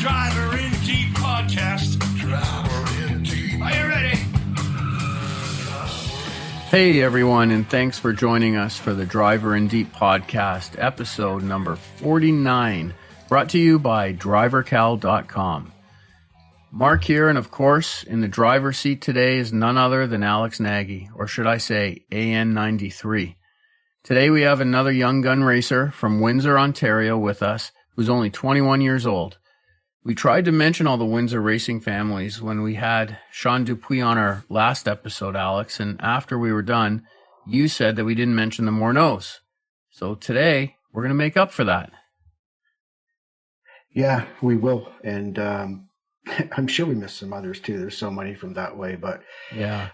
Driver in Deep podcast. Driver in Deep. Are you ready? Hey everyone, and thanks for joining us for the Driver in Deep podcast, episode number 49, brought to you by drivercal.com. Mark here, and of course, in the driver's seat today is none other than Alex Nagy, or should I say AN93. Today we have another young gun racer from Windsor, Ontario with us, who's only 21 years old. We tried to mention all the Windsor racing families when we had Sean Dupuis on our last episode, Alex, and after we were done, you said that we didn't mention the Morneaus. So today, we're going to make up for that. Yeah, we will, and I'm sure we missed some others too. There's so many from that way, but Yeah.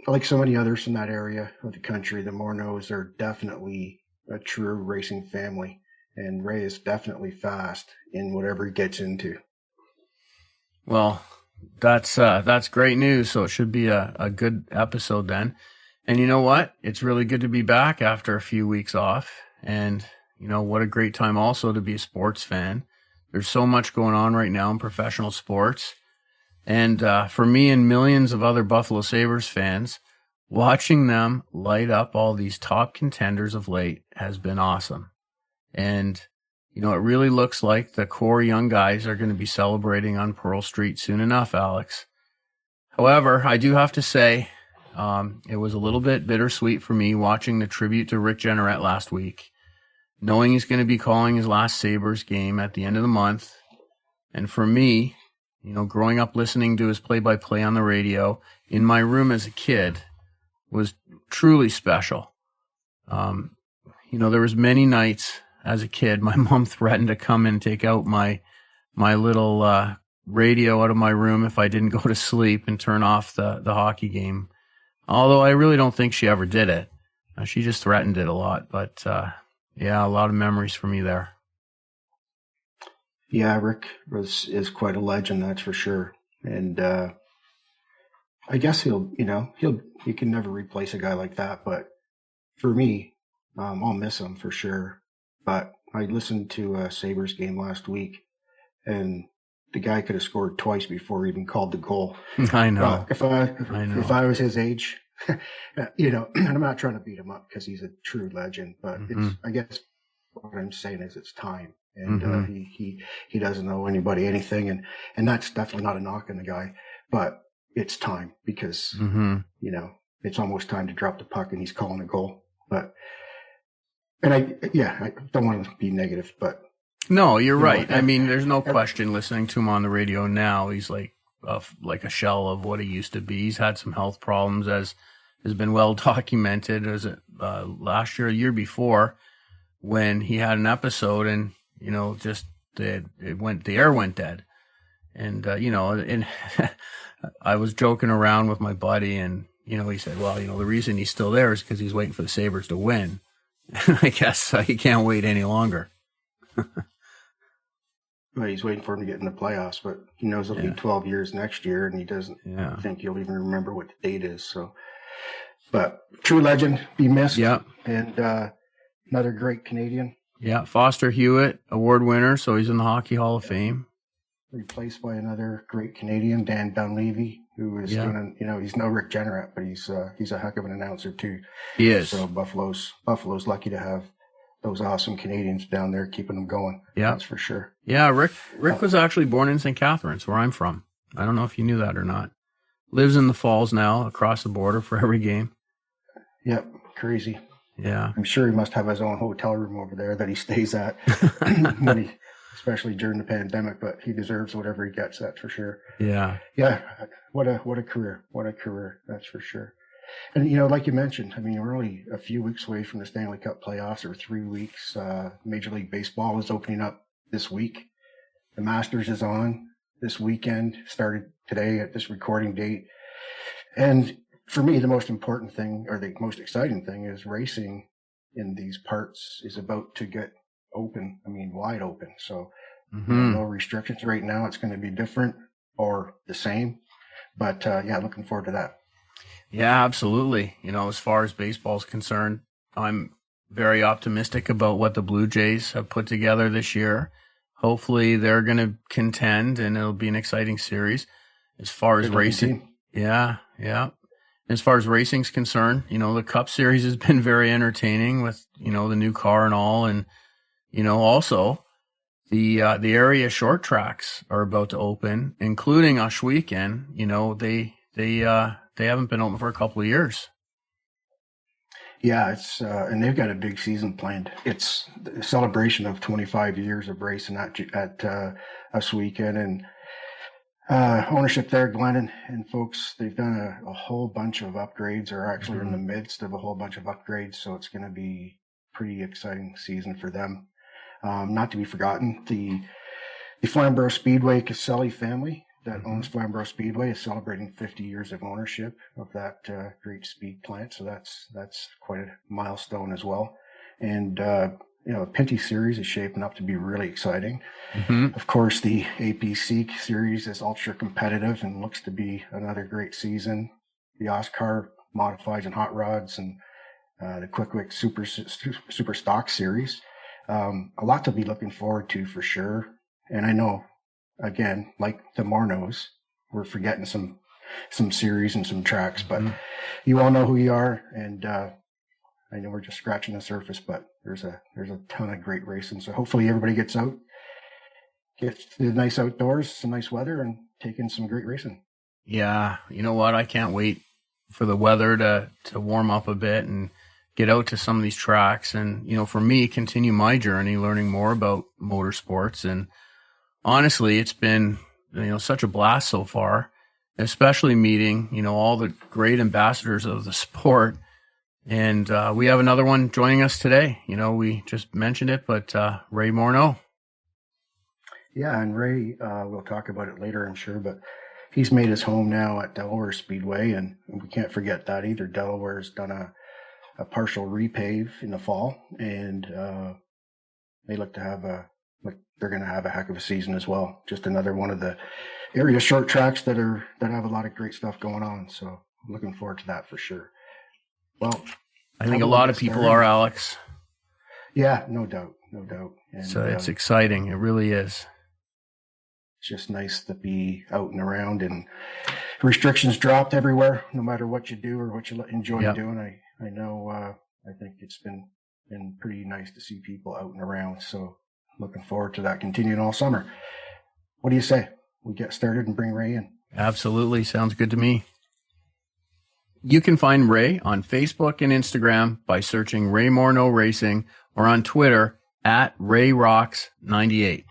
like so many others from that area of the country, the Morneaus are definitely a true racing family, and Ray is definitely fast in whatever he gets into. Well, that's great news. So it should be a good episode then. And you know what? It's really good to be back after a few weeks off. And you know, what a great time also to be a sports fan. There's so much going on right now in professional sports. And for me and millions of other Buffalo Sabres fans, watching them light up all these top contenders of late has been awesome. And you know, it really looks like the core young guys are going to be celebrating on Pearl Street soon enough, Alex. However, I do have to say, it was a little bit bittersweet for me watching the tribute to Rick Jeanneret last week, knowing he's going to be calling his last Sabres game at the end of the month. And for me, you know, growing up listening to his play-by-play on the radio in my room as a kid was truly special. You know, there was many nights as a kid, my mom threatened to come and take out my little radio out of my room if I didn't go to sleep and turn off the hockey game. Although I really don't think she ever did it. She just threatened it a lot. But yeah, a lot of memories for me there. Yeah, Rick is quite a legend, that's for sure. And I guess you can never replace a guy like that. But for me, I'll miss him for sure. But I listened to a Sabres game last week, and the guy could have scored twice before he even called the goal. I know. If I was his age, you know, and I'm not trying to beat him up because he's a true legend, but I guess what I'm saying is it's time, and he doesn't owe anybody anything, and that's definitely not a knock on the guy, but it's time because you know, it's almost time to drop the puck, and he's calling a goal, but. And I don't want to be negative, but no, you're right. I mean, there's no question. Listening to him on the radio now, he's like a shell of what he used to be. He's had some health problems, as has been well documented. Was it last year, a year before, when he had an episode, and you know, just the air went dead, and you know, and I was joking around with my buddy, and you know, he said, well, you know, the reason he's still there is because he's waiting for the Sabres to win. I guess he can't wait any longer. Well, he's waiting for him to get in the playoffs, but he knows it'll be 12 years next year, and he doesn't think he'll even remember what the date is. So, but true legend, be missed. Yeah, and another great Canadian. Yeah, Foster Hewitt, award winner, so he's in the Hockey Hall of Fame. Replaced by another great Canadian, Dan Dunleavy, who is doing, you know, he's no Rick Jeanneret, but he's a heck of an announcer too. He is. So Buffalo's lucky to have those awesome Canadians down there keeping them going. Yeah, that's for sure. Yeah, Rick was actually born in St. Catharines, where I'm from. I don't know if you knew that or not. Lives in the Falls now, across the border for every game. Yep, crazy. Yeah, I'm sure he must have his own hotel room over there that he stays at, especially during the pandemic. But he deserves whatever he gets. That's for sure. Yeah. What a career. What a career. That's for sure. And you know, like you mentioned, I mean, we're only a few weeks away from the Stanley Cup playoffs, or 3 weeks. Major League Baseball is opening up this week. The Masters is on this weekend. Started today at this recording date, and for me, the most important thing, or the most exciting thing, is racing in these parts is about to get open. I mean, wide open. So no restrictions right now. It's going to be different or the same. But looking forward to that. Yeah, absolutely. You know, as far as baseball is concerned, I'm very optimistic about what the Blue Jays have put together this year. hopefully they're going to contend, and it'll be an exciting series. As far as racing, yeah. As far as racing's concerned, the Cup Series has been very entertaining with, the new car and all. And, also the area short tracks are about to open, including Oshweken. They haven't been open for a couple of years. Yeah, it's and they've got a big season planned. It's the celebration of 25 years of racing at Oshweken, and ownership there, Glenn and folks. They've done a whole bunch of upgrades, or actually in the midst of a whole bunch of upgrades. So it's going to be a pretty exciting season for them. Not to be forgotten, the Flamboro Speedway Casale family that owns Flamboro Speedway is celebrating 50 years of ownership of that great speed plant. So that's quite a milestone as well. And the Pinty Series is shaping up to be really exciting. Of course, the APC Series is ultra competitive and looks to be another great season. The OSCAAR modifieds and hot rods, and the Qwick Super Stock Series. A lot to be looking forward to for sure. And I know, again, like the Morneaus, we're forgetting some series and some tracks, but you all know who you are, and I know we're just scratching the surface, but there's a ton of great racing. So hopefully everybody gets out, gets to the nice outdoors, some nice weather, and take in some great racing. Yeah, you know what? I can't wait for the weather to warm up a bit and get out to some of these tracks, and for me, continue my journey learning more about motorsports. And honestly, it's been such a blast so far, especially meeting all the great ambassadors of the sport. And we have another one joining us today. We just mentioned it, but Ray Morneau. Yeah, and Ray, we'll talk about it later, I'm sure, but he's made his home now at Delaware Speedway, and we can't forget that either. Delaware's done a partial repave in the fall, and they look to have they're going to have a heck of a season as well. Just another one of the area short tracks that have a lot of great stuff going on. So I'm looking forward to that for sure. Well, I think a lot of people are, Alex. Yeah, no doubt. And, so it's exciting. It really is. It's just nice to be out and around, and restrictions dropped everywhere, no matter what you do or what you enjoy doing. I know, I think it's been pretty nice to see people out and around. So looking forward to that continuing all summer. What do you say? We get started and bring Ray in. Absolutely. Sounds good to me. You can find Ray on Facebook and Instagram by searching Ray Morneau Racing, or on Twitter at RayRocks98.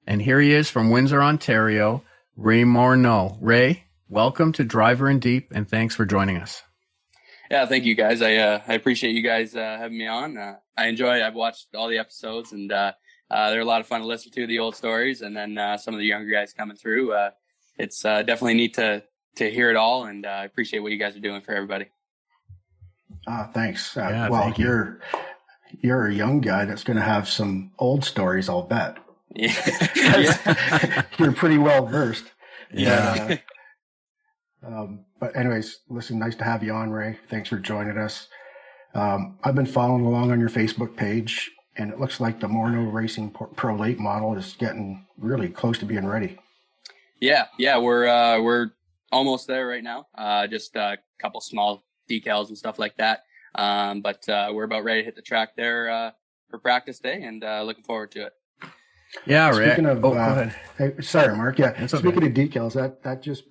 And here he is from Windsor, Ontario, Ray Morneau. Ray, welcome to Driver in Deep, and thanks for joining us. Yeah, thank you guys. I appreciate you guys having me on. I've watched all the episodes, and they're a lot of fun to listen to, the old stories, and then some of the younger guys coming through. It's definitely neat to hear it all, and I appreciate what you guys are doing for everybody. Thanks. Yeah, well, thank you. You're a young guy that's going to have some old stories, I'll bet. Yeah. You're pretty well versed. Yeah. But anyways, listen, nice to have you on, Ray. Thanks for joining us. I've been following along on your Facebook page, and it looks like the Morneau Racing Pro Late model is getting really close to being ready. Yeah, we're almost there right now. Just a couple small decals and stuff like that. But we're about ready to hit the track there for practice day, and looking forward to it. Yeah, Ray. Speaking of, go ahead. hey, sorry, Mark. Yeah, It's okay. Speaking of decals, that just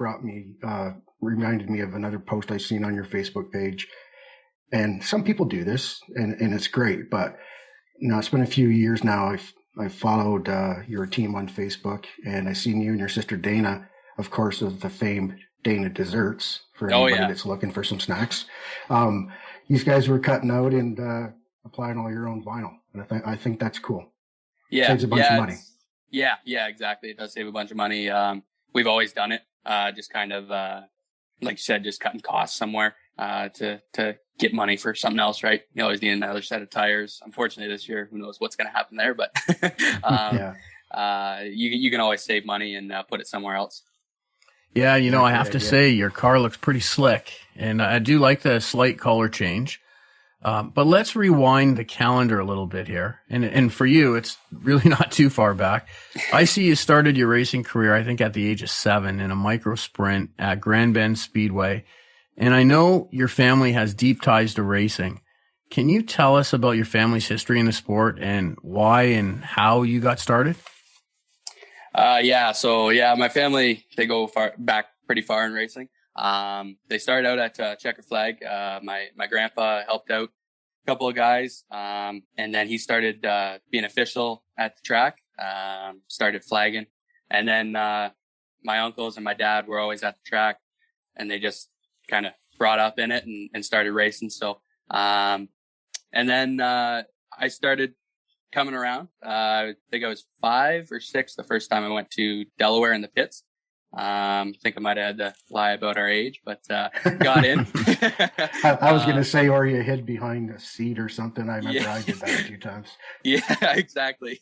reminded me of another post I seen on your Facebook page. And some people do this, and it's great. But it's been a few years now. I've followed your team on Facebook, and I seen you and your sister Dana, of course, of the famed Dana Desserts, for anybody that's looking for some snacks. These guys were cutting out and applying all your own vinyl, and I think that's cool. Yeah, saves a bunch of money. Yeah, exactly. It does save a bunch of money. We've always done it. Just kind of, like you said, just cutting costs somewhere to get money for something else, right? You always need another set of tires. Unfortunately, this year, who knows what's going to happen there? But you can always save money and put it somewhere else. Yeah, I have to say your car looks pretty slick, and I do like the slight color change. But let's rewind the calendar a little bit here. And for you, it's really not too far back. I see you started your racing career, I think, at the age of 7 in a micro sprint at Grand Bend Speedway. And I know your family has deep ties to racing. Can you tell us about your family's history in the sport and why and how you got started? My family, they go pretty far in racing. They started out at Checker Flag. My grandpa helped out a couple of guys. And then he started being official at the track, started flagging. And then my uncles and my dad were always at the track, and they just kind of brought up in it and started racing. So and then I started coming around. I think I was 5 or 6 the first time I went to Delaware in the pits. I think I might have had to lie about our age, but got in. I was going to say, or you hid behind a seat or something. I remember I did that a few times. Yeah, exactly.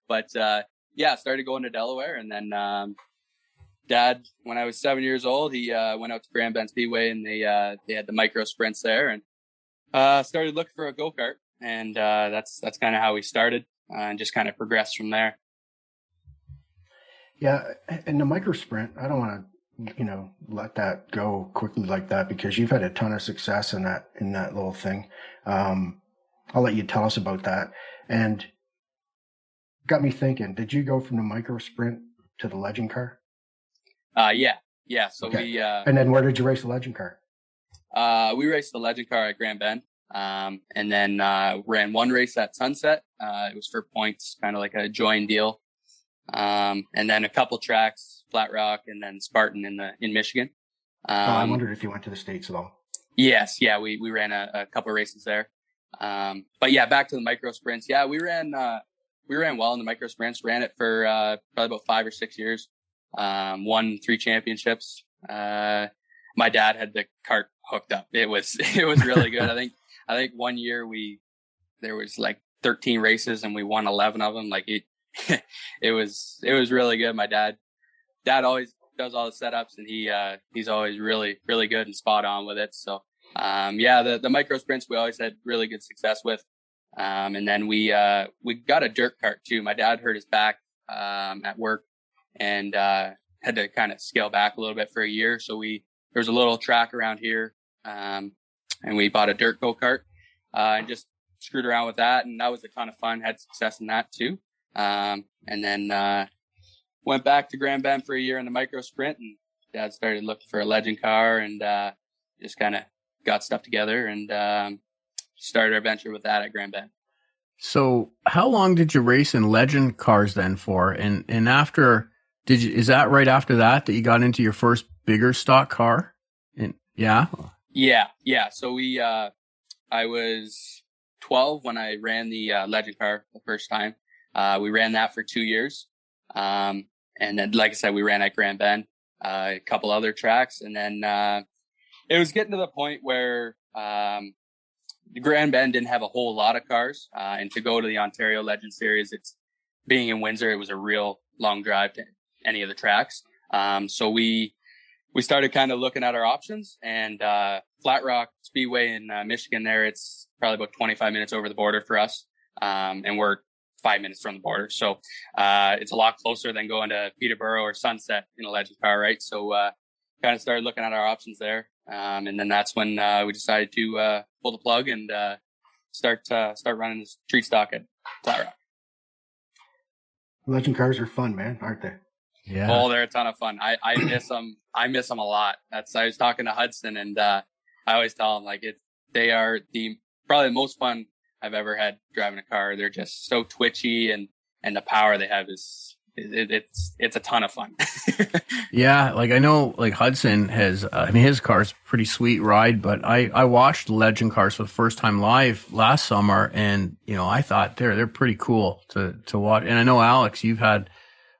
But started going to Delaware, and then Dad, when I was 7 years old, he went out to Grand Bend Speedway, and they had the micro sprints there, and started looking for a go-kart, and that's kind of how we started, and just kind of progressed from there. Yeah, and the micro sprint, I don't want to, let that go quickly like that, because you've had a ton of success in that little thing. I'll let you tell us about that. And got me thinking, did you go from the micro sprint to the legend car? Yeah. So okay. And then where did you race the legend car? We raced the legend car at Grand Bend, and then ran one race at Sunset. It was for points, kind of like a join deal. And then a couple tracks, Flat Rock, and then Spartan in Michigan. I wondered if you went to the States at all. Yes, yeah, we ran a couple races there. But yeah, back to the micro sprints. Yeah, we ran well in the micro sprints. Ran it for probably about 5 or 6 years. Won 3 championships. My dad had the cart hooked up. It was really good. I think one year there was like 13 races and we won 11 of them. Like it was really good. My dad always does all the setups, and he's always really, really good and spot on with it. So, the micro sprints we always had really good success with. And then we got a dirt cart too. My dad hurt his back, at work, and, had to kind of scale back a little bit for a year. So there was a little track around here, and we bought a dirt go-kart, and just screwed around with that. And that was a ton of fun. Had success in that too. And then went back to Grand Bend for a year in the micro sprint, and Dad started looking for a legend car, and just kind of got stuff together and started our venture with that at Grand Bend. So how long did you race in legend cars then for? And after, is that right after that you got into your first bigger stock car? Yeah. So I was 12 when I ran the legend car the first time. We ran that for 2 years. And then, like I said, we ran at Grand Bend, a couple other tracks. And then, it was getting to the point where, the Grand Bend didn't have a whole lot of cars. And to go to the Ontario Legend Series, being in Windsor, it was a real long drive to any of the tracks. So we started kind of looking at our options, and, Flat Rock Speedway in Michigan there, it's probably about 25 minutes over the border for us. And we're 5 minutes from the border. So, it's a lot closer than going to Peterborough or Sunset in a legend car, right? So, kind of started looking at our options there. And then that's when, we decided to, pull the plug and, start running this street stock at Flat Rock. Legend cars are fun, man, aren't they? Yeah. Oh, they're a ton of fun. I miss them. I miss them a lot. I was talking to Hudson, and, I always tell him, like, they are probably the most fun I've ever had driving a car. They're just so twitchy, and the power they have it's a ton of fun. Yeah. Like I know, like Hudson has, his car's pretty sweet ride, but I watched legend cars for the first time live last summer, and, I thought they're pretty cool to watch. And I know, Alex, you've had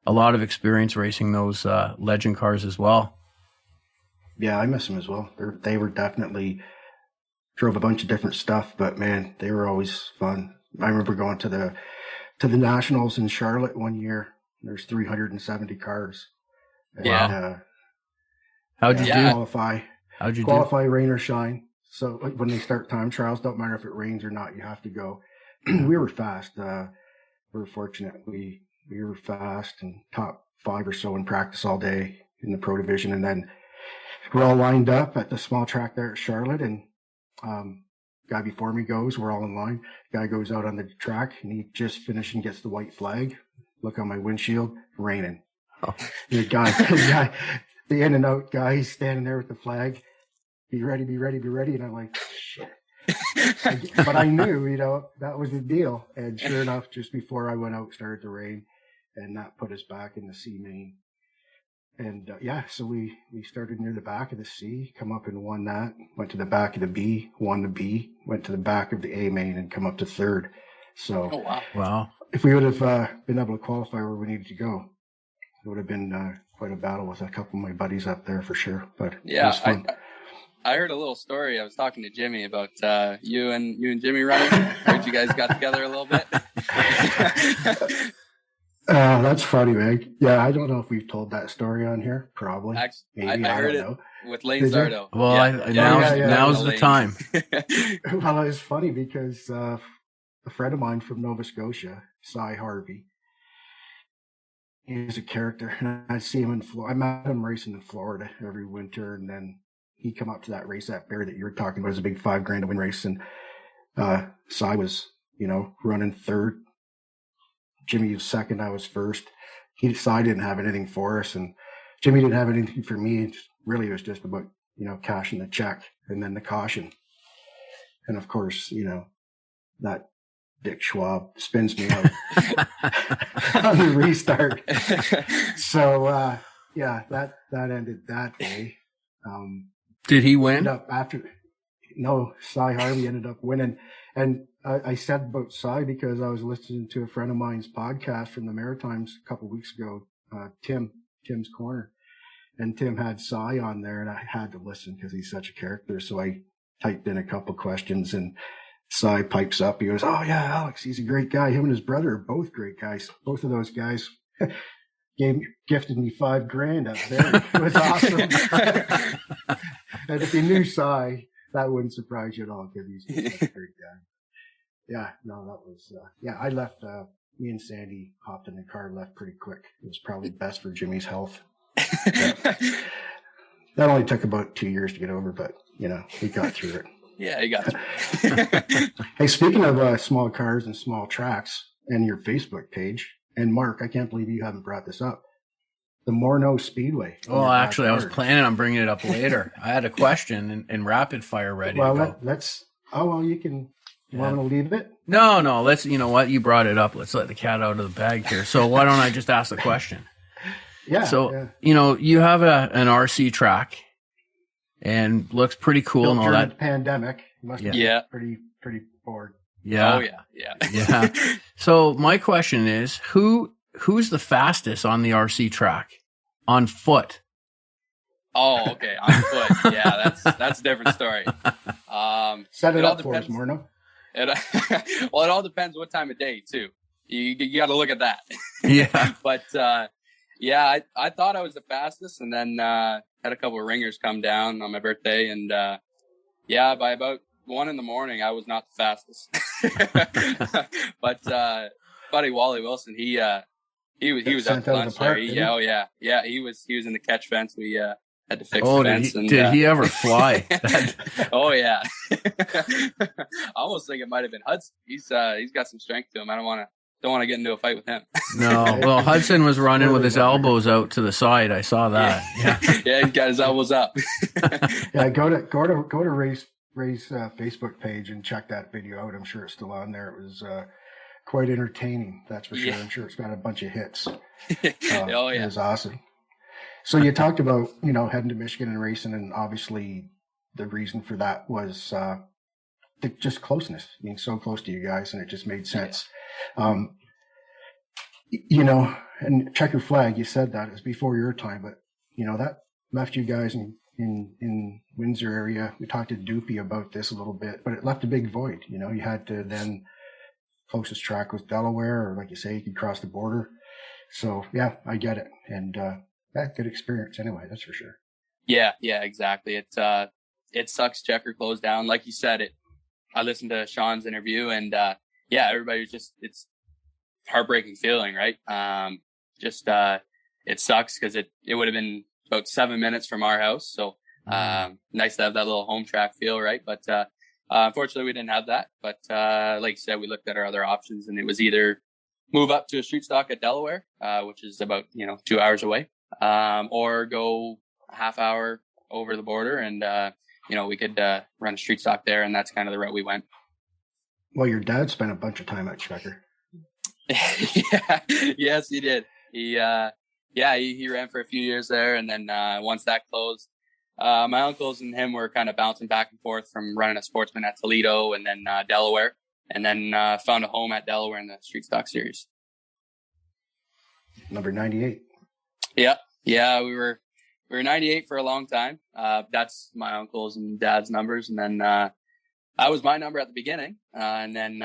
a lot of experience racing those, legend cars as well. Yeah, I miss them as well. They were definitely drove a bunch of different stuff, but man, they were always fun. I remember going to the Nationals in Charlotte one year. There's 370 cars. And, How'd you do? Qualify. How'd you qualify, rain or shine. So like, when they start time trials, don't matter if it rains or not, you have to go. We were fast. We were fortunate. We were fast and top 5 or so in practice all day in the pro division. And then we're all lined up at the small track there at Charlotte. And guy before me goes, we're all in line. Guy goes out on the track and he just finished and gets the white flag. Look on my windshield, raining. Oh. The guy, the in and out guy, he's standing there with the flag. Be ready, be ready, be ready. And I'm like, shit. But I knew, you know, that was the deal. And sure enough, just before I went out, started to rain, and that put us back in the C main. And so we started near the back of the C, come up and won that. Went to the back of the B, won the B. Went to the back of the A main and come up to 3rd. So, wow! If we would have been able to qualify where we needed to go, it would have been quite a battle with a couple of my buddies up there for sure. But it was fun. I heard a little story. I was talking to Jimmy about you and Jimmy running. Heard you guys got together a little bit. That's funny, man. Yeah, I don't know if we've told that story on here. Probably. Maybe. I heard it with Lane Zardo. Well, now's the time. Well, it's funny because a friend of mine from Nova Scotia, Cy Harvey, he's a character. And I see him in Florida. I met him racing in Florida every winter, and then he come up to that race at Bear that you were talking about. It was a big $5,000 to win race, and Cy was, running 3rd. Jimmy was 2nd. I was 1st. Cy didn't have anything for us, and Jimmy didn't have anything for me. It was just about cashing the check and then the caution. And of course, that Dick Schwab spins me out on the restart. So that ended that day. Did he win? No, Cy Harvey ended up winning. And I said about Cy because I was listening to a friend of mine's podcast from the Maritimes a couple of weeks ago, Tim's Corner. And Tim had Cy on there, and I had to listen because he's such a character. So I typed in a couple questions, and Cy pipes up. He goes, "Oh, yeah, Alex, he's a great guy. Him and his brother are both great guys. Both of those guys gifted me $5,000 up there. It was awesome." And if you knew Cy, that wouldn't surprise you at all because he's such a great guy. Yeah, no, that was, I left, me and Sandy hopped in the car and left pretty quick. It was probably best for Jimmy's health. That only took about 2 years to get over, but, we got through it. Yeah, he got through it. Hey, speaking of small cars and small tracks and your Facebook page, and Mark, I can't believe you haven't brought this up. The Morneau Speedway. Well, actually, I was planning on bringing it up later. I had a question in rapid fire ready to go. You can... You want to leave it? No. Let's, you know what? You brought it up. Let's let the cat out of the bag here. So why don't I just ask the question? Yeah. So, you have an RC track and looks pretty cool and all that. The pandemic. Must be pretty bored. Yeah. Oh, yeah. Yeah. So my question is, who's the fastest on the RC track? On foot? Oh, okay. On foot. Yeah, that's a different story. Set it up for us, Morneau. It all depends what time of day too. You got to look at that. Yeah. But I thought I was the fastest, and then had a couple of ringers come down on my birthday, and by about 1 a.m, I was not the fastest. But buddy Wally Wilson, he was up to lunch there. He was in the catch fence. We had to fix the fence. Did he ever fly? Oh yeah. I almost think it might have been Hudson. He's got some strength to him. I don't want to get into a fight with him. No. Well, Hudson was running with his elbows out to the side. I saw that. Yeah, he got his elbows up. Yeah, go to Ray's Facebook page and check that video out. I'm sure it's still on there. It was quite entertaining, that's for sure. I'm sure it's got a bunch of hits. It was awesome. So you talked about, heading to Michigan and racing, and obviously the reason for that was just closeness, being so close to you guys, and it just made sense. And checker flag, you said that, it was before your time, but, that left you guys in Windsor area. We talked to Doopy about this a little bit, but it left a big void. You had to then, closest track was Delaware, or like you say, you could cross the border. So, yeah, I get it. And, good experience anyway, that's for sure. Yeah, exactly. It's it sucks. Checker closed down. Like you said, I listened to Sean's interview, and everybody was just, it's heartbreaking feeling, right? It sucks because it would have been about 7 minutes from our house. So nice to have that little home track feel, right? But unfortunately, we didn't have that. But like you said, we looked at our other options, and it was either move up to a street stock at Delaware, which is about 2 hours away, or go a half hour over the border, and we could run a street stock there, and that's kind of the route we went. Well, your dad spent a bunch of time at Checker. Yeah, yes, he did. He ran for a few years there, and then once that closed, my uncles and him were kind of bouncing back and forth from running a Sportsman at Toledo and then Delaware, and then found a home at Delaware in the Street Stock Series. Number 98. Yeah, we were 98 for a long time. That's my uncles and dad's numbers, and then that was my number at the beginning, and then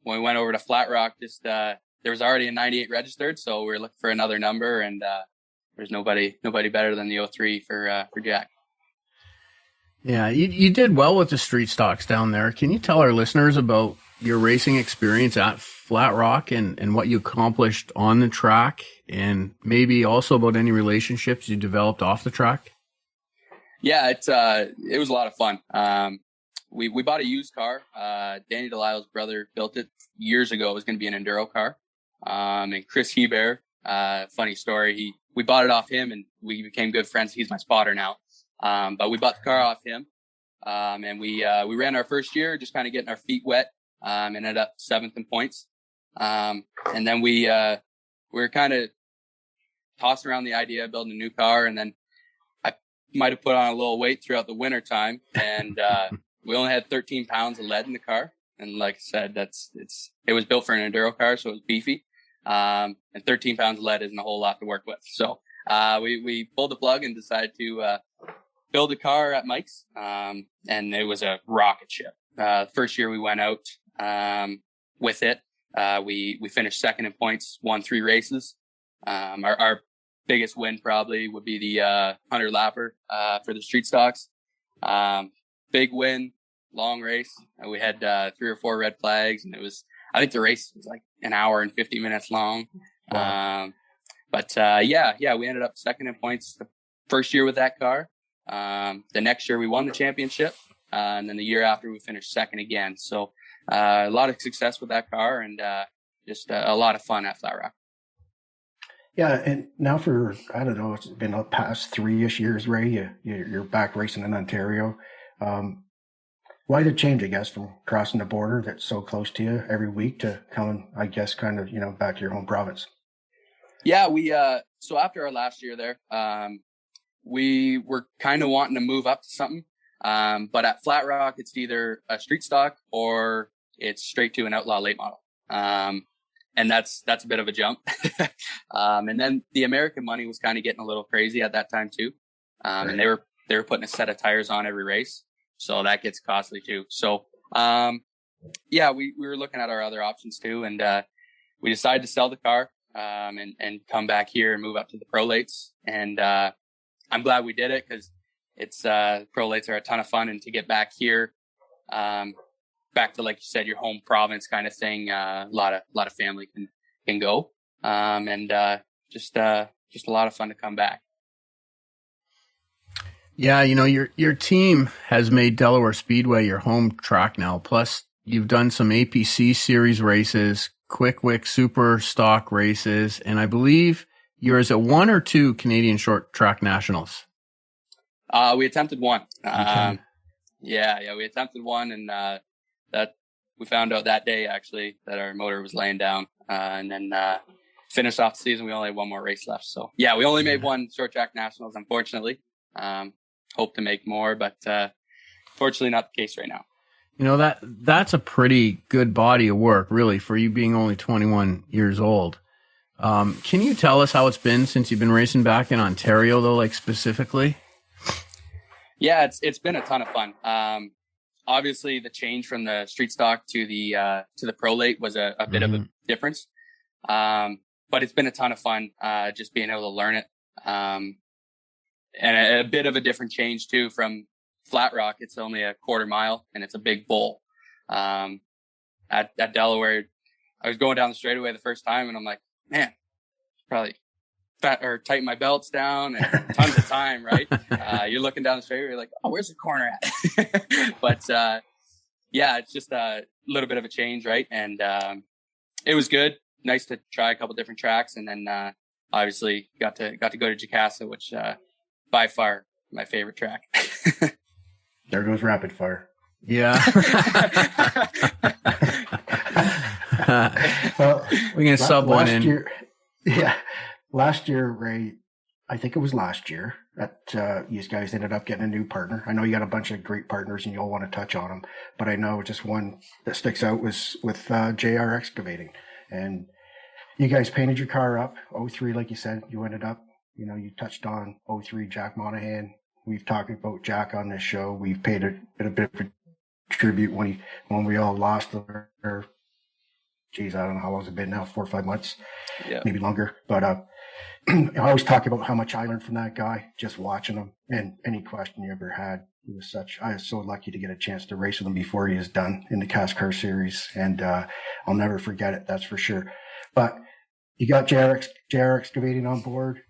when we went over to Flat Rock, there was already a 98 registered, so we were looking for another number, and there's nobody better than the 03 for Jack. Yeah, you did well with the street stocks down there. Can you tell our listeners about your racing experience at Flat Rock and what you accomplished on the track, and maybe also about any relationships you developed off the track? Yeah, it was a lot of fun. We bought a used car. Danny Delisle's brother built it years ago. It was going to be an enduro car. And Chris Hebert, funny story. We bought it off him, and we became good friends. He's my spotter now. But we bought the car off him. And we ran our first year, just kind of getting our feet wet, and ended up 7th in points. And then we were kind of tossing around the idea of building a new car. And then I might have put on a little weight throughout the winter time. And, we only had 13 pounds of lead in the car. And like I said, it was built for an enduro car, so it was beefy. And 13 pounds of lead isn't a whole lot to work with. So, we pulled the plug and decided to, build a car at Mike's. And it was a rocket ship. First year we went out, with it. We finished 2nd in points, won 3 races. Our biggest win probably would be the, 100 lapper, for the street stocks. Big win, long race. We had 3 or 4 red flags, and I think the race was like an hour and 50 minutes long. Wow. But we ended up 2nd in points the first year with that car. The next year we won the championship, and then the year after we finished 2nd again. So a lot of success with that car, and just a lot of fun at Flat Rock. Yeah, and now for, I don't know, it's been the past 3-ish years, Ray, you're back racing in Ontario. Why the change, I guess, from crossing the border that's so close to you every week to coming, I guess, kind of, back to your home province? Yeah, so after our last year there, we were kind of wanting to move up to something. But at Flat Rock, it's either a street stock or it's straight to an outlaw late model. And that's a bit of a jump. And then the American money was kind of getting a little crazy at that time too. Right. And they were putting a set of tires on every race. So that gets costly too. So, we were looking at our other options too. And, we decided to sell the car, and come back here and move up to the pro lates. And, I'm glad we did it, because it's, pro lates are a ton of fun, and to get back here, back to, like you said, your home province kind of thing, a lot of family can go. Just a lot of fun to come back. Yeah, your team has made Delaware Speedway your home track now. Plus, you've done some APC Series races, Qwick Super Stock races, and I believe you're at 1 or 2 Canadian Short Track Nationals. We attempted one. Okay. We attempted one, and that we found out that day actually that our motor was laying down, and then finished off the season. We only had one more race left, so we only made 1 Short Track Nationals, unfortunately. Hope to make more, but fortunately not the case right now. That's a pretty good body of work, really, for you being only 21 years old. Can you tell us how it's been since you've been racing back in Ontario, though, like specifically? Yeah, it's been a ton of fun. Obviously, the change from the street stock to the pro late was a bit of a difference, but it's been a ton of fun just being able to learn it. And a bit of a different change too from Flat Rock, it's only a quarter mile and it's a big bowl. At Delaware, I was going down the straightaway the first time and I'm like, man, probably tighten my belts down and tons of time, right? You're looking down the straightaway, you're like, oh, where's the corner at? But yeah, it's just a little bit of a change, right? And it was good. Nice to try a couple different tracks, and then obviously got to go to Casale, which by far my favorite track. There goes rapid fire. Yeah. Well, we can sub one in. Last year, Ray, I think it was last year that you guys ended up getting a new partner. I know you got a bunch of great partners and you'll want to touch on them, but I know just one that sticks out was with JR Excavating. And you guys painted your car up, 03, like you said. You ended up, you touched on 03 Jack Monaghan. We've talked about Jack on this show. We've paid a bit of a tribute when we all lost our, geez, I don't know how long it's been now, 4 or 5 months, maybe longer. But I always talk about how much I learned from that guy, just watching him, and any question you ever had. I was so lucky to get a chance to race with him before he is done in the ASCAAR series, and I'll never forget it, that's for sure. But you got JR Excavating on board.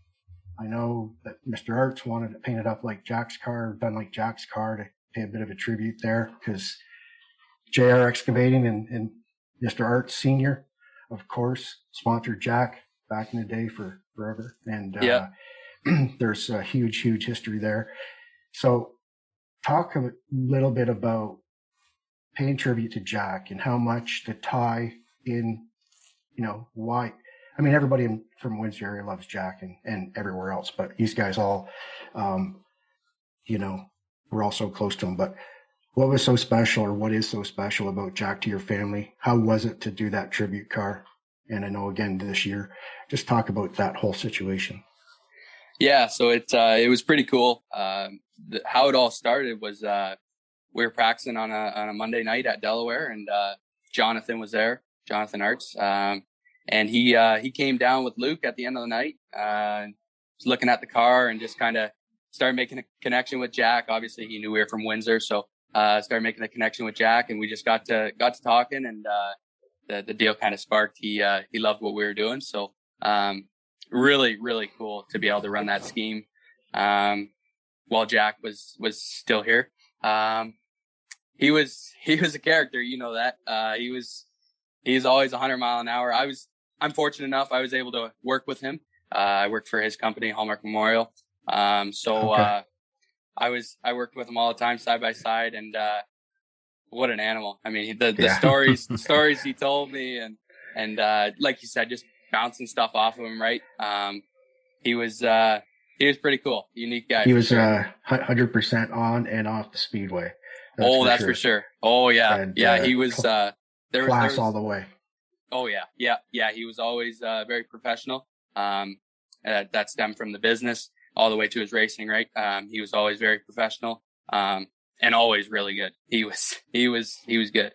I know that Mr. Arts wanted it painted up like Jack's car, done like Jack's car, to pay a bit of a tribute there, because JR Excavating and Mr. Arts Sr., of course, sponsored Jack back in the day for forever. And there's a huge history there. So talk a little bit about paying tribute to Jack and how much the tie in, why. I mean, everybody from Windsor area loves Jack and everywhere else, but these guys all, we're all so close to him. But what was so special, or what is so special about Jack to your family? How was it to do that tribute car? And I know again this year, just talk about that whole situation. Yeah, so it was pretty cool. How it all started was we were practicing on a Monday night at Delaware, and Jonathan was there, Jonathan Arts, and he came down with Luke at the end of the night. Was looking at the car and just kind of started making a connection with Jack. Obviously, he knew we were from Windsor, so started making a connection with Jack, and we just got to talking, and the deal kind of sparked. He loved what we were doing, so really, really cool to be able to run that scheme while Jack was still here. He was a character, that. He's always 100 mile an hour. I'm fortunate enough I was able to work with him. I worked for his company, Hallmark Memorial. Okay. I worked with him all the time, side by side, and what an animal. I mean, the stories he told me, and like you said, just bouncing stuff off of him, right? He was pretty cool, unique guy. He was 100% on and off the speedway. That's for sure. Oh yeah, and, he was there class was all the way. Oh yeah. He was always very professional. That stemmed from the business all the way to his racing, right? He was always very professional, and always really good. He was good.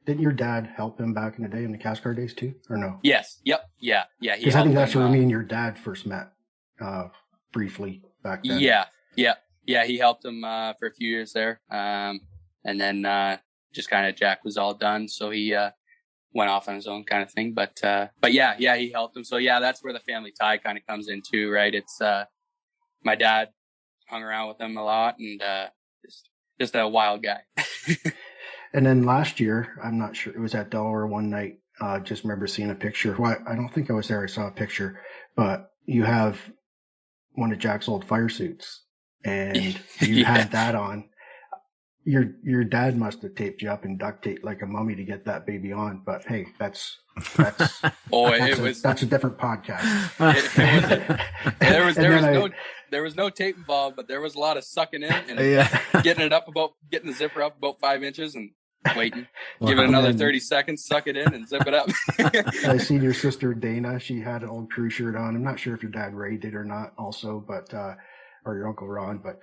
Didn't your dad help him back in the day in the ASCAAR days too, or no? Yes. Yep. Yeah. Because I think that's where me and your dad first met, briefly back then. Yeah. He helped him for a few years there, and then just kind of Jack was all done, so he went off on his own kind of thing. But yeah, he helped him. So yeah, that's where the family tie kind of comes in too, right? It's my dad hung around with him a lot, and just a wild guy. And then last year, I'm not sure, it was at Delaware one night. Just remember seeing a picture. Well, I don't think I was there. I saw a picture, but you have one of Jack's old fire suits, and you had that on. Your dad must have taped you up in duct tape like a mummy to get that baby on. But hey, that's that's a different podcast. There was no tape involved, but there was a lot of sucking in and getting the zipper up about 5 inches and waiting, give it another 30 seconds, suck it in and zip it up. I seen your sister Dana. She had an old crew shirt on. I'm not sure if your dad Ray did or not also, but or your uncle Ron, but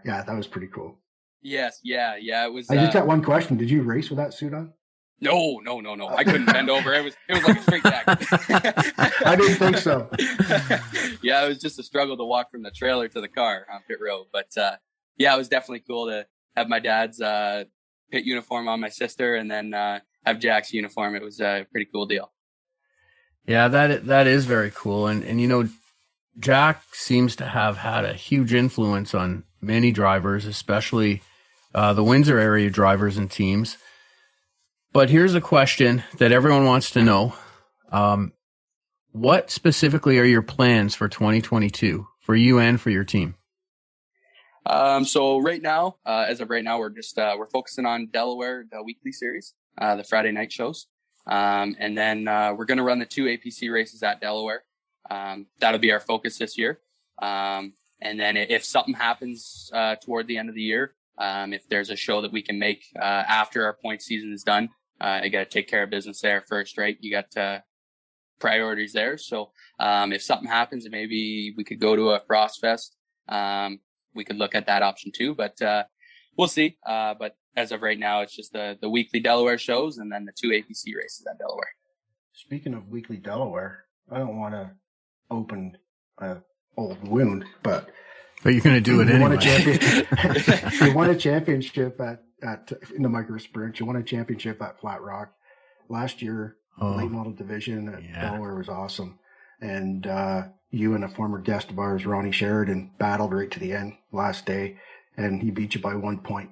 yeah, that was pretty cool. Yes. Yeah. It was. I just got one question. Did you race with that suit on? No. I couldn't bend over. It was like a straight jacket. I didn't think so. Yeah, it was just a struggle to walk from the trailer to the car on pit road. But yeah, it was definitely cool to have my dad's pit uniform on my sister, and then have Jack's uniform. It was a pretty cool deal. Yeah, that is very cool. And you know, Jack seems to have had a huge influence on many drivers, especially the Windsor area drivers and teams. But here's a question that everyone wants to know. What specifically are your plans for 2022 for you and for your team? So right now, as of right now, we're focusing on Delaware, the weekly series, the Friday night shows. And then we're going to run the 2 APC races at Delaware. That'll be our focus this year. And then if something happens toward the end of the year, if there's a show that we can make after our point season is done, you got to take care of business there first, right? You got priorities there. So if something happens, maybe we could go to a cross fest. We could look at that option too, but we'll see. But as of right now, it's just the weekly Delaware shows and then the 2 APC races at Delaware. Speaking of weekly Delaware, I don't want to open an old wound, but you're going to do it anyway. You won a championship at in the micro sprint. You won a championship at Flat Rock last year. Late model division at Delaware was awesome, and you and a former guest of ours, Ronnie Sheridan, battled right to the end last day, and he beat you by 1 point.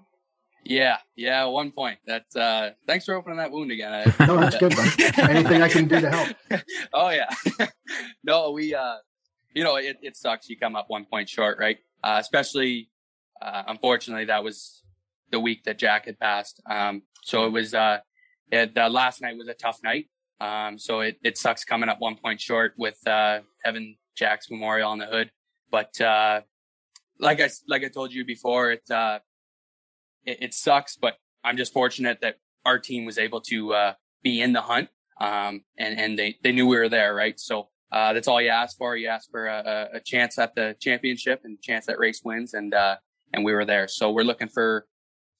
Yeah, 1 point. That's thanks for opening that wound again. No, that's good, buddy. Anything I can do to help. Oh yeah. No, we you know, it sucks you come up 1 point short, right? Especially unfortunately that was the week that Jack had passed. So it was last night was a tough night. So it sucks coming up 1 point short with having Jack's memorial on the hood. But like I told you before, it sucks, but I'm just fortunate that our team was able to be in the hunt, and they knew we were there, right? So that's all you ask for. You ask for a chance at the championship and a chance at race wins, and we were there. So we're looking for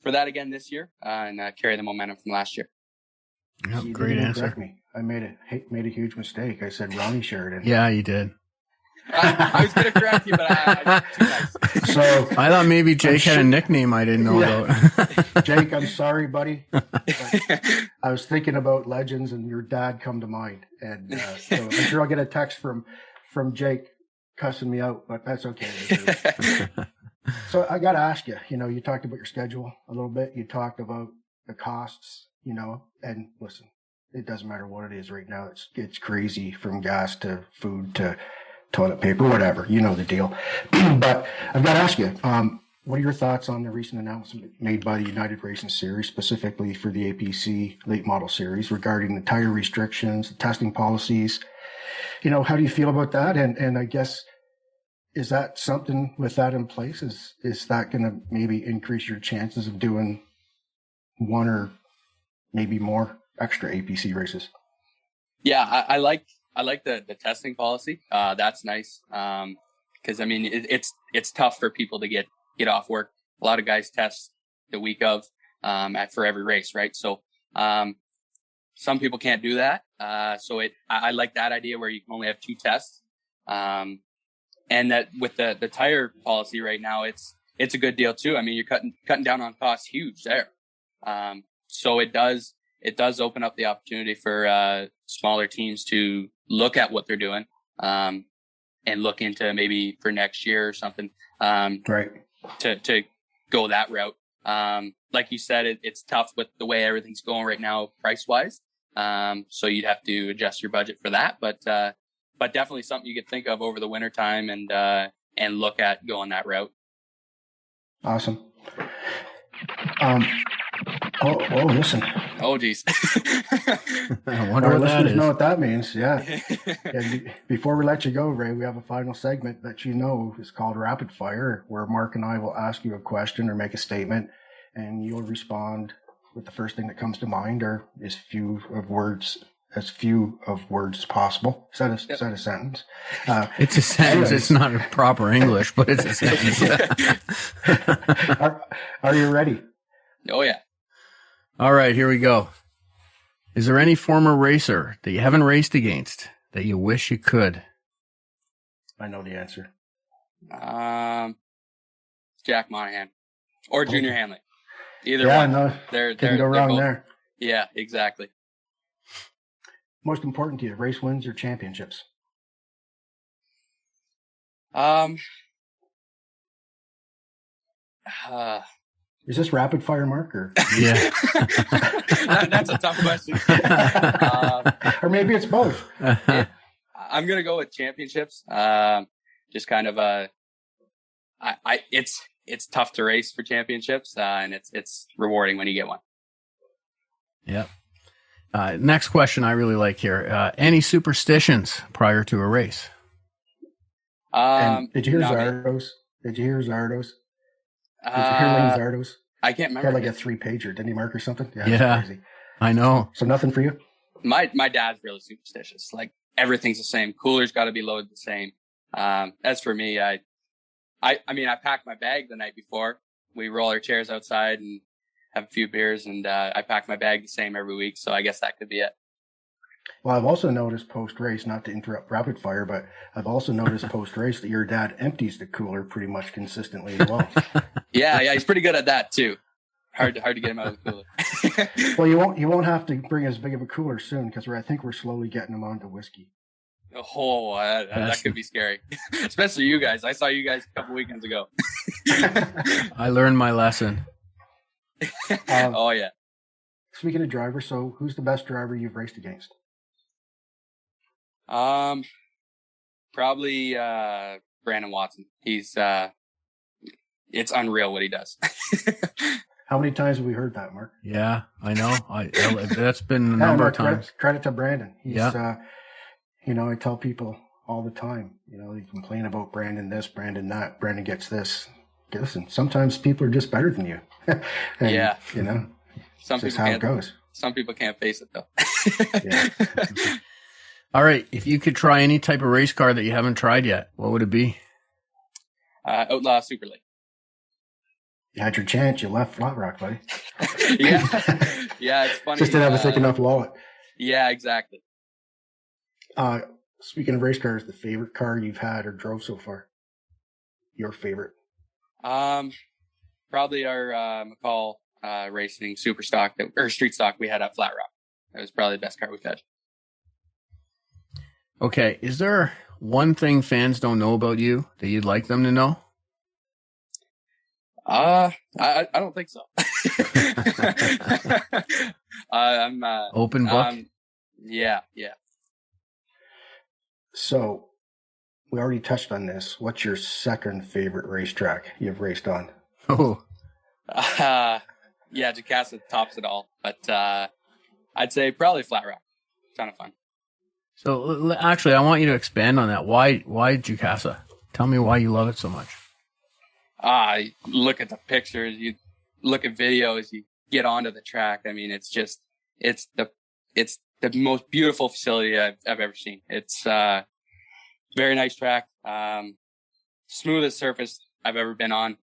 that again this year, and carry the momentum from last year. Yep, great answer. Me. I made a huge mistake. I said Ronnie Sheridan. Yeah, you did. I was going to correct you, but I too nice. So I thought maybe Jake had a nickname I didn't know about. Jake, I'm sorry, buddy. I was thinking about legends, and your dad come to mind, and so I'm sure I'll get a text from Jake cussing me out, but that's okay. So I got to ask you. You know, you talked about your schedule a little bit. You talked about the costs. You know, and listen, it doesn't matter what it is right now. It's crazy, from gas to food to toilet paper, whatever. You know the deal. But I've got to ask you, what are your thoughts on the recent announcement made by the United Racing Series, specifically for the APC Late Model Series, regarding the tire restrictions, the testing policies? You know, how do you feel about that? And I guess, is that something with that in place? Is that going to maybe increase your chances of doing one or maybe more extra APC races? Yeah, I like the testing policy. That's nice. Because I mean, it's tough for people to get off work. A lot of guys test the week of for every race, right? So some people can't do that. So I like that idea where you can only have 2 tests. And that with the tire policy right now, it's a good deal too. I mean, you're cutting down on costs huge there. So it does open up the opportunity for smaller teams to look at what they're doing and look into maybe for next year or something, right, to go that route. Like you said, it's tough with the way everything's going right now, price wise. So you'd have to adjust your budget for that, but definitely something you could think of over the winter time and look at going that route. Awesome. Oh, listen. Oh, geez. I wonder Our what that listeners is. know what that means. Yeah. And before we let you go, Ray, we have a final segment that you know is called Rapid Fire, where Mark and I will ask you a question or make a statement, and you'll respond with the first thing that comes to mind, or as few of words as possible. Is that a sentence? It's a sentence. It's not a proper English, but it's a sentence. Are you ready? Oh, yeah. All right, here we go. Is there any former racer that you haven't raced against that you wish you could? I know the answer. Jack Monaghan. or junior handling. Either Yeah, one. no, They're couldn't go wrong both, there. Yeah, exactly. Most important to you, race wins or championships? Uh, Is this rapid fire, Mark? Or? Yeah. that's a tough question. Or maybe it's both. I'm gonna go with championships. Just kind of it's tough to race for championships, and it's rewarding when you get one. Yep. Next question I really like here. Any superstitions prior to a race? And did you hear no, Zardo's? Did you hear Lane Zardo's? I can't He remember. had like a 3-pager, didn't he, Mark, or something? Yeah. That's crazy. I know. So nothing for you? My dad's really superstitious. Like everything's the same. Cooler's got to be loaded the same. As for me, I pack my bag the night before. We roll our chairs outside and have a few beers, and I pack my bag the same every week. So I guess that could be it. Well, I've also noticed post-race, not to interrupt rapid fire, but I've also noticed post-race that your dad empties the cooler pretty much consistently as well. Yeah, he's pretty good at that too. Hard to get him out of the cooler. Well, you won't have to bring as big of a cooler soon because I think we're slowly getting him onto whiskey. Oh, that could be scary, especially you guys. I saw you guys a couple weekends ago. I learned my lesson. Oh yeah. Speaking of drivers, so who's the best driver you've raced against? Probably Brandon Watson. He's it's unreal what he does. How many times have we heard that, Mark? Yeah, I know. That's been a number of times. Credit to Brandon. He's, Yeah. I tell people all the time, they complain about Brandon this, Brandon that, Brandon gets this. Listen, sometimes people are just better than you. And, Yeah. Some just how it goes. Some people can't face it though. Yeah. All right. If you could try any type of race car that you haven't tried yet, what would it be? Outlaw Super Late. You had your chance. You left Flat Rock, buddy. Yeah. Yeah, it's funny. Just didn't have a thick enough wallet. Yeah, exactly. Speaking of race cars, the favorite car you've had or drove so far? Your favorite? Probably our McCall Racing Super Stock or Street Stock we had at Flat Rock. That was probably the best car we've had. Okay. Is there one thing fans don't know about you that you'd like them to know? I don't think so. I'm Open book? Yeah. So, we already touched on this. What's your second favorite racetrack you've raced on? Oh, Yeah, Jacassa tops it all, but I'd say probably Flat Rock. Ton of fun. so actually, I want you to expand on that. Why Jacassa? Tell me why you love it so much. Look at the pictures, you look at videos, you get onto the track. I mean, it's the most beautiful facility I've ever seen. It's very nice track, smoothest surface I've ever been on.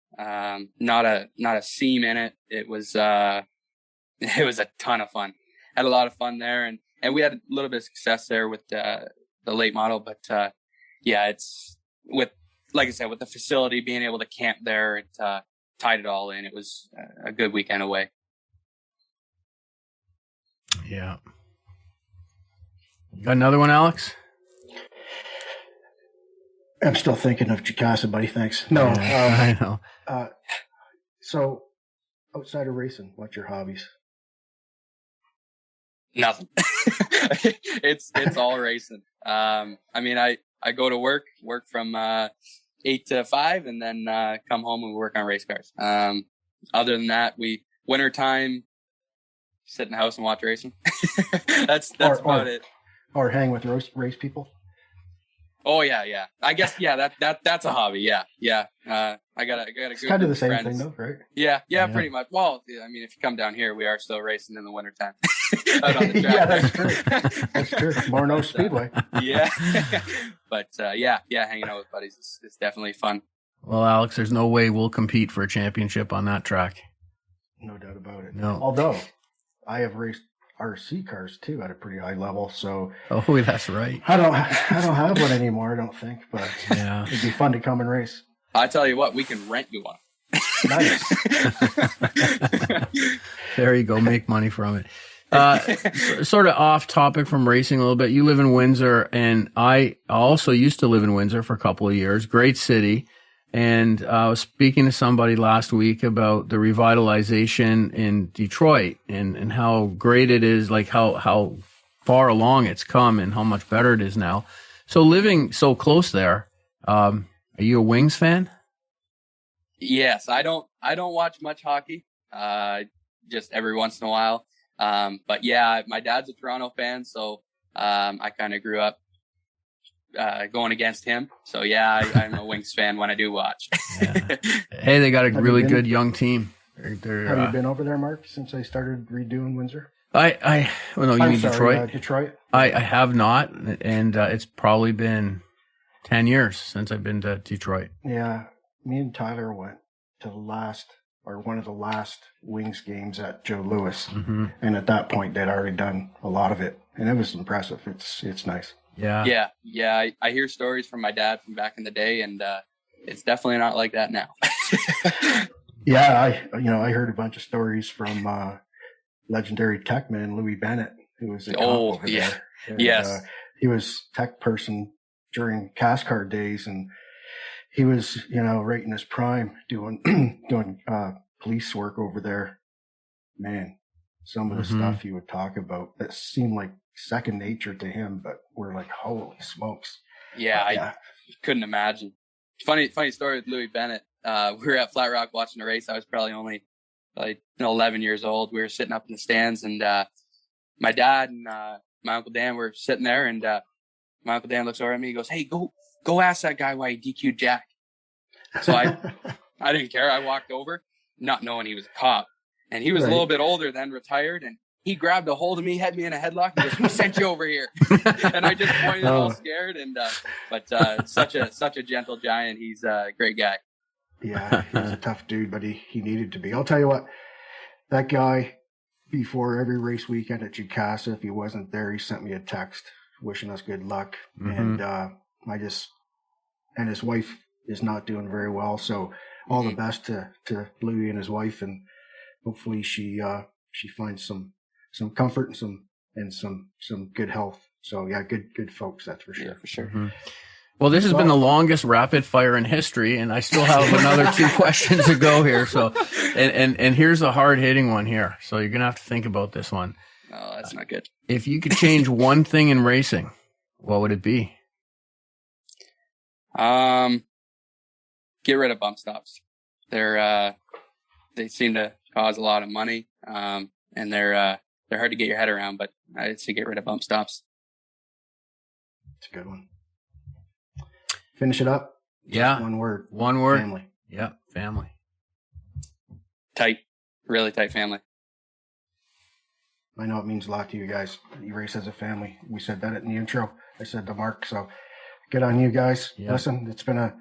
Not a seam in it. It was a ton of fun. Had a lot of fun there, and we had a little bit of success there with the late model. But it's like I said, with the facility being able to camp there, it tied it all in. It was a good weekend away. Yeah. Got another one, Alex? I'm still thinking of Jacassa, buddy. Thanks. No. I know. So, outside of racing, what's your hobbies? Nothing. It's all racing. I go to work from 8 to 5, and then come home and work on race cars. Other than that, wintertime, sit in the house and watch racing. that's about it. Or hang with race people? Oh yeah. I guess that's a hobby. Yeah. I got a good. It's kind of the same friends. thing, though, right? Yeah, pretty much. Well, I mean, if you come down here, we are still racing in the wintertime. Out on the track. Yeah, that's true. That's true. Morneau Speedway. Yeah. But hanging out with buddies is definitely fun. Well, Alex, there's no way we'll compete for a championship on that track. No doubt about it. No. Although, I have raced RC cars too at a pretty high level, so Oh, that's right. I don't have one anymore, I don't think, but Yeah. it'd be fun to come and race. I tell you what, we can rent you one. Nice. There you go. Make money from it. Sort of off topic from racing a little bit. You live in Windsor, and I also used to live in Windsor for a couple of years. Great city. And I was speaking to somebody last week about the revitalization in Detroit and how great it is, like how far along it's come and how much better it is now. So living so close there, are you a Wings fan? Yes, I don't watch much hockey, just every once in a while. But yeah, my dad's a Toronto fan, so I kind of grew up going against him. So yeah, I'm a Wings fan when I do watch. Yeah. Hey, they got a really good young team. They're, have you been over there, Mark, since I started redoing Windsor? Well, no, you mean Detroit? Detroit. I have not, and it's probably been 10 years since I've been to Detroit. Yeah, me and Tyler went to one of the last Wings games at Joe Louis, and at that point they'd already done a lot of it, and it was impressive. It's nice. Yeah. I hear stories from my dad from back in the day, and it's definitely not like that now. Yeah, I heard a bunch of stories from legendary techman Louis Bennett, who was a cop over there. And, yes, he was tech person during CASCAR days, and he was right in his prime doing police work over there. Man, some of the stuff he would talk about that seemed like second nature to him, but we're like, holy smokes. Yeah, I couldn't imagine. Funny story with Louis Bennett. We were at Flat Rock watching a race. I was probably only 11 years old. We were sitting up in the stands, and my dad and my Uncle Dan were sitting there, and my Uncle Dan looks over at me. He goes, "Hey, go ask that guy why he DQ'd Jack." So I didn't care. I walked over, not knowing he was a cop, and he was a little bit older then, retired, and he grabbed a hold of me, had me in a headlock, and goes, "Who sent you over here?" And I just pointed, all scared. And but such a gentle giant. He's a great guy. Yeah, he was a tough dude, but he needed to be. I'll tell you what, that guy, before every race weekend at Jacasa, if he wasn't there, he sent me a text wishing us good luck. And and his wife is not doing very well, so all the best to Louis and his wife, and hopefully she finds some comfort and some good health. So yeah, good folks, that's for sure. Yeah, for sure. Well, this has been the longest rapid fire in history, and I still have another 2 questions to go here. So, and here's a hard hitting one here. So you're gonna have to think about this one. Oh, that's not good. If you could change one thing in racing, what would it be? Get rid of bump stops. They seem to cause a lot of money, and they're hard to get your head around. But I'd say get rid of bump stops. It's a good one. Finish it up. Yeah. Just one word. Family. Yeah, family. Tight, really tight family. I know it means a lot to you guys. You race as a family. We said that in the intro. I said to Mark, so good on you guys. Yeah. Listen, it's been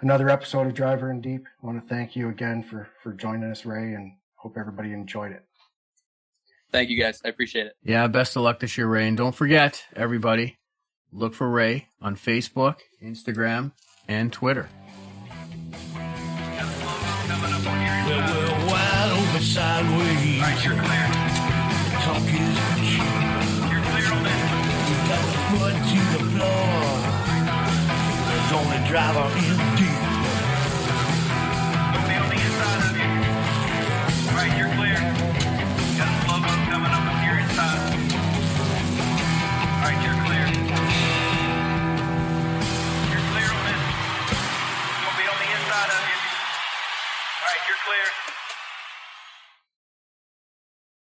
another episode of Driver in Deep. I want to thank you again for joining us, Ray, and hope everybody enjoyed it. Thank you, guys. I appreciate it. Yeah, best of luck this year, Ray. And don't forget, everybody, look for Ray on Facebook, Instagram, and Twitter. We're wide open sideways. Right, you're clear. Talk is cheap. You're clear on that. We got the foot to the floor. There's only driver in deep. Don't be on the inside of you. Right, you're clear. Got a logo coming up on your inside. Right, you're clear. You're clear on this. Don't be on the inside of you. Right, you're clear.